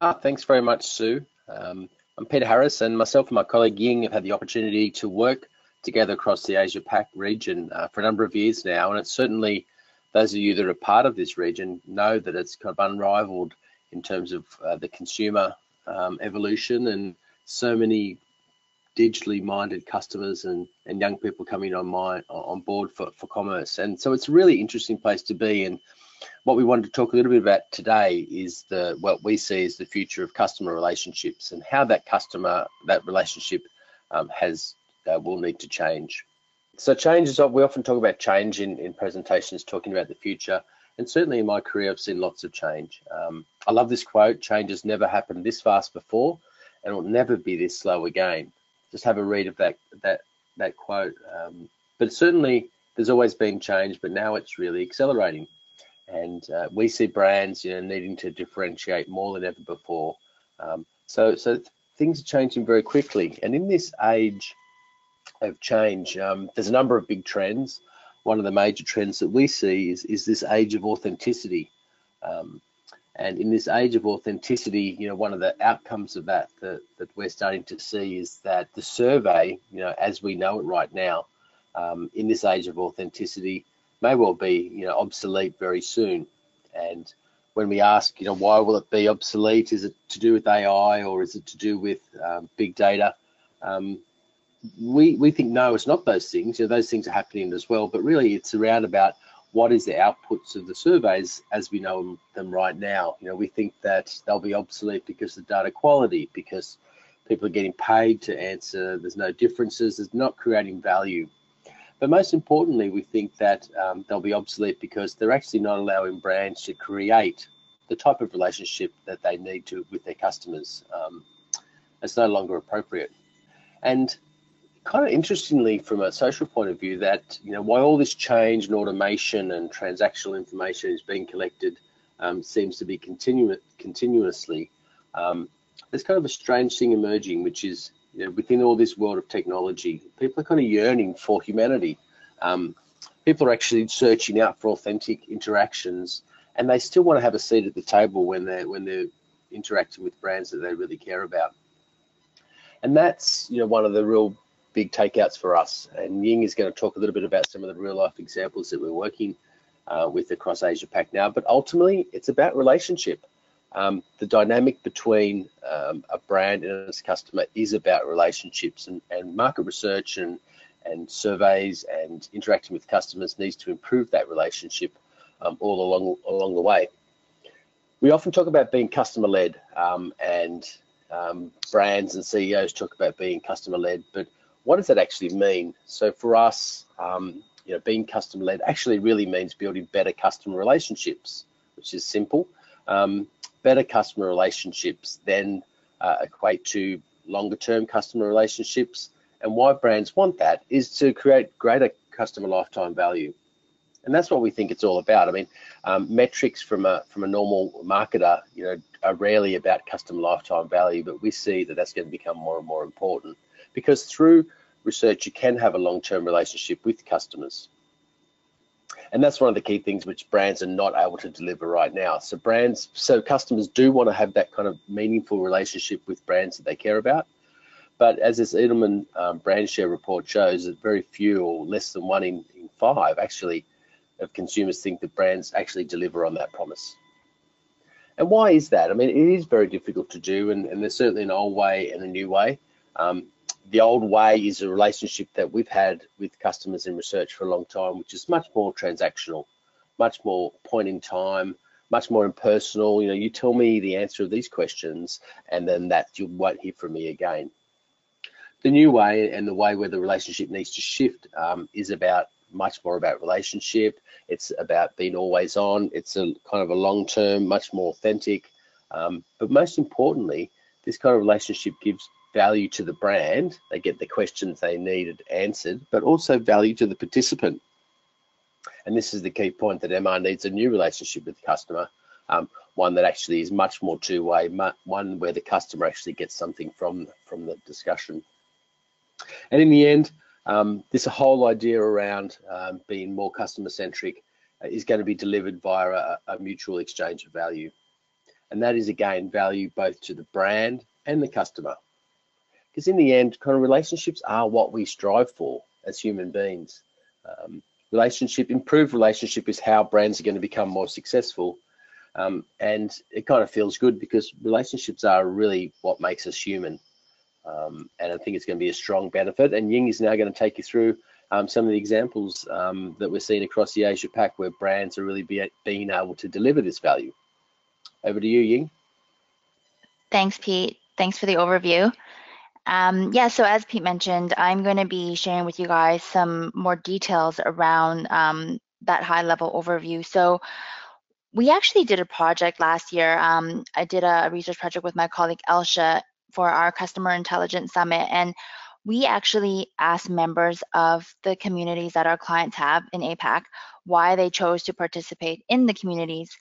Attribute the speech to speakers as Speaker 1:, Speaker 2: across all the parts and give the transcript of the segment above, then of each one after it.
Speaker 1: Thanks very much, Sue. I'm Peter Harris, and myself and my colleague Ying have had the opportunity to work together across the Asia Pac region for a number of years now, and it's certainly those of you that are part of this region know that it's kind of unrivaled in terms of the consumer evolution, and so many digitally minded customers and young people coming on board for commerce. And so it's a really interesting place to be. And what we wanted to talk a little bit about today is what we see as the future of customer relationships and how that relationship will need to change. So change is, we often talk about change in presentations, talking about the future. And certainly in my career, I've seen lots of change. I love this quote: change has never happened this fast before, and it will never be this slow again. Just have a read of that quote. But certainly there's always been change, but now it's really accelerating. And we see brands, needing to differentiate more than ever before. So things are changing very quickly. And in this age of change, there's a number of big trends. One of the major trends that we see is this age of authenticity. And in this age of authenticity, one of the outcomes of that we're starting to see is that the survey, as we know it right now, in this age of authenticity, may well be, obsolete very soon. And when we ask, why will it be obsolete? Is it to do with AI, or is it to do with big data? We think no, it's not those things. Those things are happening as well, but really it's around about what is the outputs of the surveys as we know them right now. We think that they'll be obsolete because of data quality, because people are getting paid to answer, there's no differences, it's not creating value. But most importantly, we think that they'll be obsolete because they're actually not allowing brands to create the type of relationship that they need to with their customers. It's no longer appropriate. And kind of interestingly, from a social point of view, that while all this change and automation and transactional information is being collected, seems to be continuously, there's kind of a strange thing emerging, which is within all this world of technology, people are kind of yearning for humanity. People are actually searching out for authentic interactions, and they still want to have a seat at the table when they're interacting with brands that they really care about. And that's one of the real big takeouts for us. And Ying is going to talk a little bit about some of the real life examples that we're working with across Asia Pac now. But ultimately, it's about relationship. The dynamic between a brand and its customer is about relationships, and market research and surveys and interacting with customers needs to improve that relationship all along the way. We often talk about being customer-led, and brands and CEOs talk about being customer-led, but what does that actually mean? So for us, being customer-led actually really means building better customer relationships, which is simple. Better customer relationships then equate to longer term customer relationships. And why brands want that is to create greater customer lifetime value. And that's what we think it's all about. I mean, metrics from a normal marketer, are rarely about customer lifetime value, but we see that that's going to become more and more important, because through research, you can have a long-term relationship with customers. And that's one of the key things which brands are not able to deliver right now. So customers do want to have that kind of meaningful relationship with brands that they care about. But as this Edelman brand share report shows, that very few, or less than 1 in 5 actually, of consumers think that brands actually deliver on that promise. And why is that? I mean, it is very difficult to do, and there's certainly an old way and a new way. The old way is a relationship that we've had with customers in research for a long time, which is much more transactional, much more point in time, much more impersonal. You tell me the answer of these questions, and then that you won't hear from me again. The new way, and the way where the relationship needs to shift, is much more about relationship. It's about being always on. It's a kind of a long-term, much more authentic. But most importantly, this kind of relationship gives value to the brand. They get the questions they needed answered, but also value to the participant. And this is the key point, that MR needs a new relationship with the customer, one that actually is much more two-way, one where the customer actually gets something from the discussion. And in the end, this whole idea around being more customer-centric is going to be delivered via a mutual exchange of value. and that is again value both to the brand and the customer. Because in the end, kind of relationships are what we strive for as human beings. Improved relationship is how brands are going to become more successful. And it kind of feels good because relationships are really what makes us human. And I think it's going to be a strong benefit. And Ying is now going to take you through some of the examples that we're seeing across the Asia Pac where brands are really being able to deliver this value. Over to you, Ying.
Speaker 2: Thanks, Pete. Thanks for the overview. Yeah, so as Pete mentioned, I'm going to be sharing with you guys some more details around that high-level overview. So we actually did a project last year. I did a research project with my colleague Elsha for our Customer Intelligence Summit, and we actually asked members of the communities that our clients have in APAC why they chose to participate in the communities.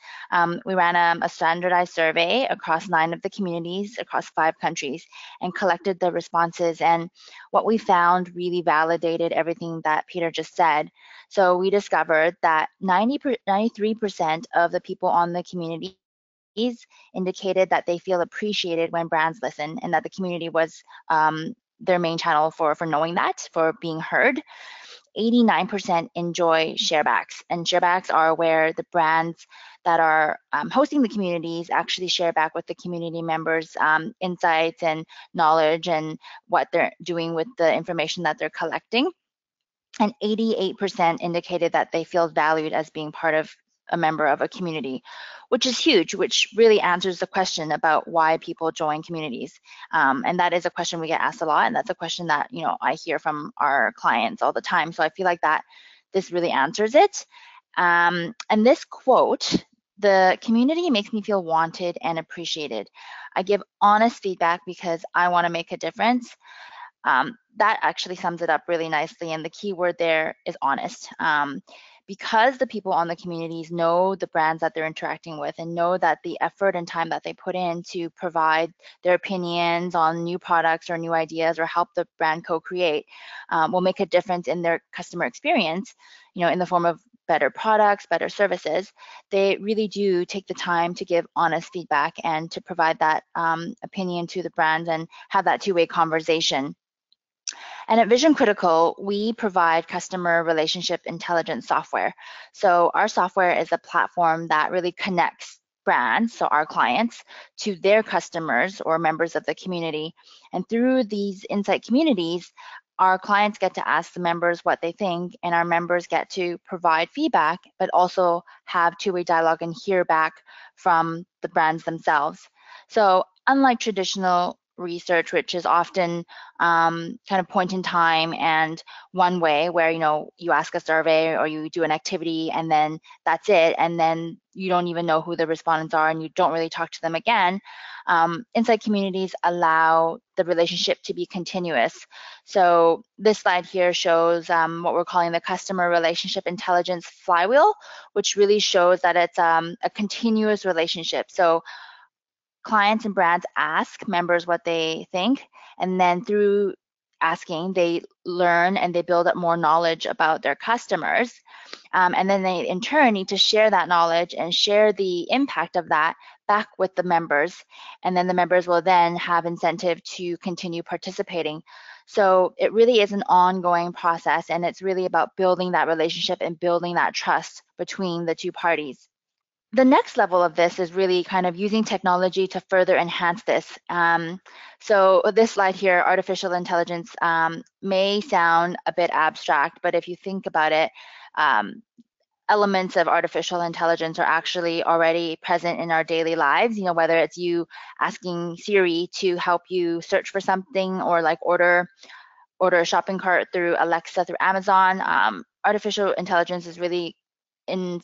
Speaker 2: We ran a standardized survey across 9 of the communities across 5 countries and collected the responses. And what we found really validated everything that Peter just said. So we discovered that 93% of the people on the communities indicated that they feel appreciated when brands listen, and that the community was their main channel for knowing that, for being heard. 89% enjoy sharebacks, and sharebacks are where the brands that are hosting the communities actually share back with the community members insights and knowledge and what they're doing with the information that they're collecting. And 88% indicated that they feel valued as being part of a member of a community, which is huge, which really answers the question about why people join communities. And that is a question we get asked a lot, and that's a question that I hear from our clients all the time. So I feel like that this really answers it. And this quote, "The community makes me feel wanted and appreciated. I give honest feedback because I want to make a difference." That actually sums it up really nicely, and the key word there is honest. Because the people on the communities know the brands that they're interacting with and know that the effort and time that they put in to provide their opinions on new products or new ideas or help the brand co-create will make a difference in their customer experience, in the form of better products, better services. They really do take the time to give honest feedback and to provide that opinion to the brands and have that two-way conversation. And at Vision Critical, we provide customer relationship intelligence software. So our software is a platform that really connects brands, so our clients, to their customers or members of the community. And through these insight communities, our clients get to ask the members what they think, and our members get to provide feedback, but also have two-way dialogue and hear back from the brands themselves. So unlike traditional research, which is often kind of point in time and one way, where you ask a survey or you do an activity and then that's it, and then you don't even know who the respondents are and you don't really talk to them again. Insight communities allow the relationship to be continuous. So this slide here shows what we're calling the customer relationship intelligence flywheel, which really shows that it's a continuous relationship. So clients and brands ask members what they think, and then through asking, they learn and they build up more knowledge about their customers. And then they, in turn, need to share that knowledge and share the impact of that back with the members. And then the members will then have incentive to continue participating. So it really is an ongoing process, and it's really about building that relationship and building that trust between the two parties. The next level of this is really kind of using technology to further enhance this. So this slide here, artificial intelligence, may sound a bit abstract, but if you think about it, elements of artificial intelligence are actually already present in our daily lives, whether it's you asking Siri to help you search for something, or like order a shopping cart through Alexa, through Amazon. Artificial intelligence is really in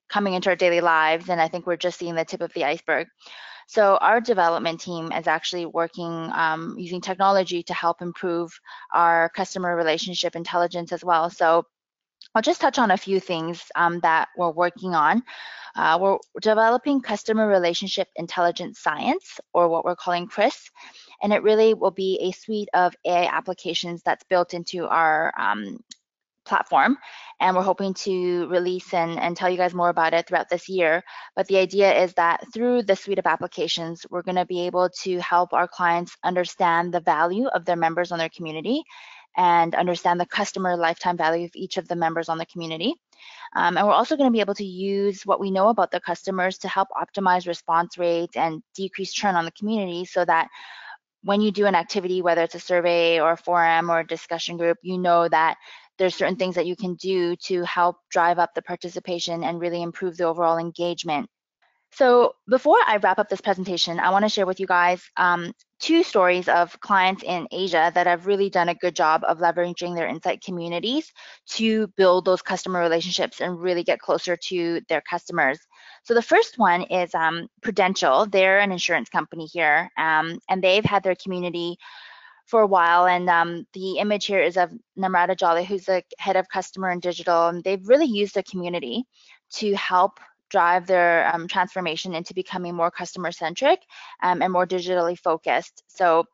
Speaker 2: coming into our daily lives, and I think we're just seeing the tip of the iceberg. So our development team is actually working using technology to help improve our customer relationship intelligence as well. So I'll just touch on a few things that we're working on. We're developing customer relationship intelligence science, or what we're calling CRIS, and it really will be a suite of AI applications that's built into our platform, and we're hoping to release and tell you guys more about it throughout this year. But the idea is that through the suite of applications, we're going to be able to help our clients understand the value of their members on their community and understand the customer lifetime value of each of the members on the community. And we're also going to be able to use what we know about the customers to help optimize response rates and decrease churn on the community, so that when you do an activity, whether it's a survey or a forum or a discussion group, you know that there's certain things that you can do to help drive up the participation and really improve the overall engagement. So before I wrap up this presentation, I want to share with you guys 2 stories of clients in Asia that have really done a good job of leveraging their insight communities to build those customer relationships and really get closer to their customers. So the first one is Prudential. They're an insurance company here, and they've had their community for a while. And the image here is of Namrata Jolly, who's the head of customer and digital, and they've really used the community to help drive their transformation into becoming more customer-centric and more digitally focused. So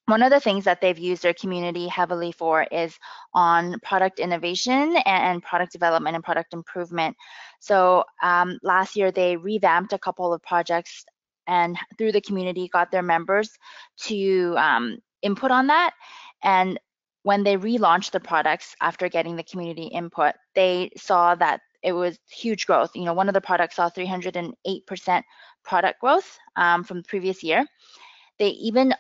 Speaker 2: one of the things that they've used their community heavily for is on product innovation and product development and product improvement. So last year, they revamped a couple of projects and through the community got their members to input on that. And when they relaunched the products after getting the community input, they saw that it was huge growth. You know, one of the products saw 308% product growth from the previous year. They even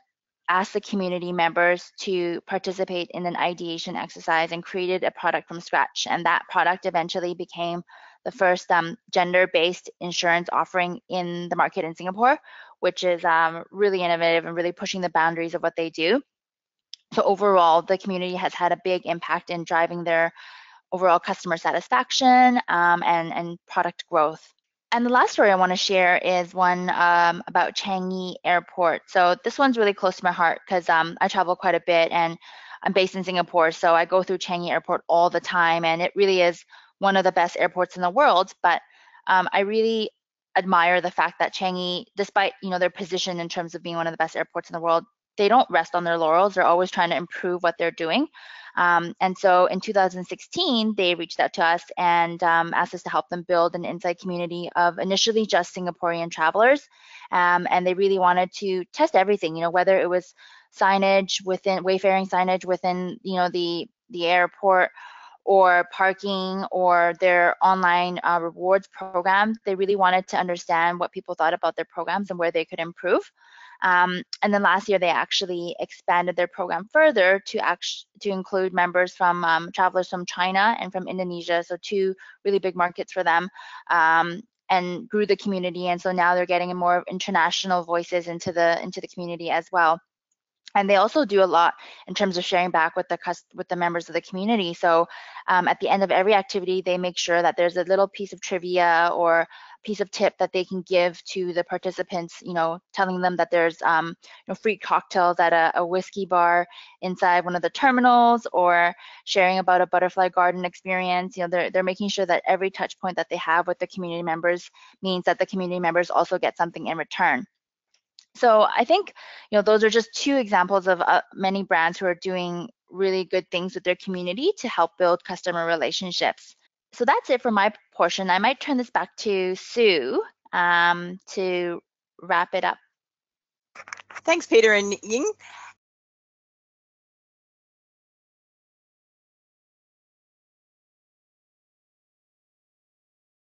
Speaker 2: asked the community members to participate in an ideation exercise and created a product from scratch. And that product eventually became the first gender-based insurance offering in the market in Singapore, which is really innovative and really pushing the boundaries of what they do. So overall, the community has had a big impact in driving their overall customer satisfaction and product growth. And the last story I want to share is one about Changi Airport. So this one's really close to my heart because I travel quite a bit and I'm based in Singapore, so I go through Changi Airport all the time, and it really is one of the best airports in the world. But I really admire the fact that Changi, despite their position in terms of being one of the best airports in the world, they don't rest on their laurels. They're always trying to improve what they're doing. And so in 2016, they reached out to us and asked us to help them build an insight community of initially just Singaporean travelers. And they really wanted to test everything, whether it was signage within wayfaring signage within, the airport, or parking, or their online rewards program. They really wanted to understand what people thought about their programs and where they could improve. And then last year, they actually expanded their program further to include members from travelers from China and from Indonesia, so 2 really big markets for them, and grew the community. And so now they're getting more international voices into the community as well. And they also do a lot in terms of sharing back with the members of the community. So at the end of every activity, they make sure that there's a little piece of trivia or piece of tip that they can give to the participants, telling them that there's free cocktails at a whiskey bar inside one of the terminals, or sharing about a butterfly garden experience. They're making sure that every touch point that they have with the community members means that the community members also get something in return. So I think, those are just 2 examples of many brands who are doing really good things with their community to help build customer relationships. So that's it for my portion. I might turn this back to Sue to wrap it up.
Speaker 3: Thanks, Peter and Ying.